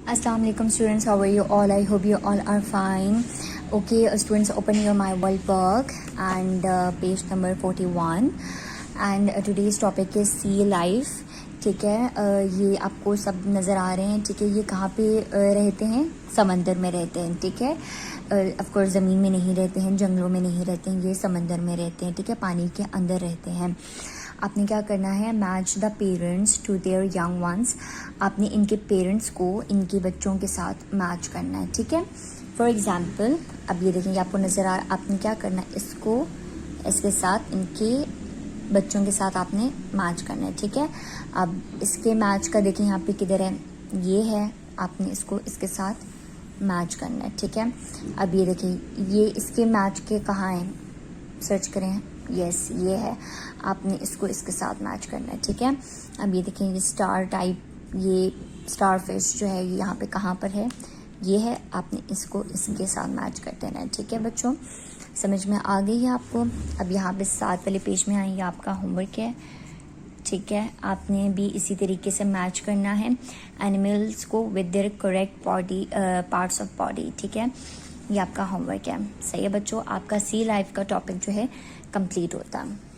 Assalamu alaikum students, how are you all? I hope you all are fine. Okay, students, open your my world book and page number 41 and today's topic is sea life. ठीक है, ये आपको सब नज़र आ रहे हैं. ठीक है, ये कहाँ पे रहते हैं? समंदर में रहते हैं. ठीक है, ऑफ कोर्स ज़मीन में नहीं रहते हैं, जंगलों में नहीं रहते हैं, ये समंदर में रहते हैं. ठीक है, पानी के अंदर रहते हैं. आपने क्या करना है? Match the parents to their young ones. आपने इनके पेरेंट्स को इनके बच्चों के साथ मैच करना है. ठीक है, फॉर एग्जांपल अब ये देखेंगे, आपको नज़र आ, आपने क्या करना है? इसको इसके साथ इनके बच्चों के साथ आपने मैच करना है. ठीक है, अब इसके मैच का देखें यहाँ पे किधर है? ये है, आपने इसको इसके साथ मैच करना है. ठीक है, अब ये देखें, ये इसके मैच के कहाँ हैं? सर्च करें. यस, ये है. आपने इसको इसके साथ मैच करना है. ठीक है, अब ये देखें, ये स्टार टाइप, ये स्टार फिश जो है, ये यहाँ पे कहाँ पर है? ये है. आपने इसको इसके साथ मैच कर देना है. ठीक है बच्चों, समझ में आ गई है आपको? अब यहाँ पे 7 वाले पेज में आएंगे, आपका होमवर्क है. ठीक है, आपने भी इसी तरीके से मैच करना है एनिमल्स को with their correct body parts of body. ठीक है, ये आपका होमवर्क है. सही है बच्चों, आपका सी लाइफ का टॉपिक जो है कंप्लीट होता है.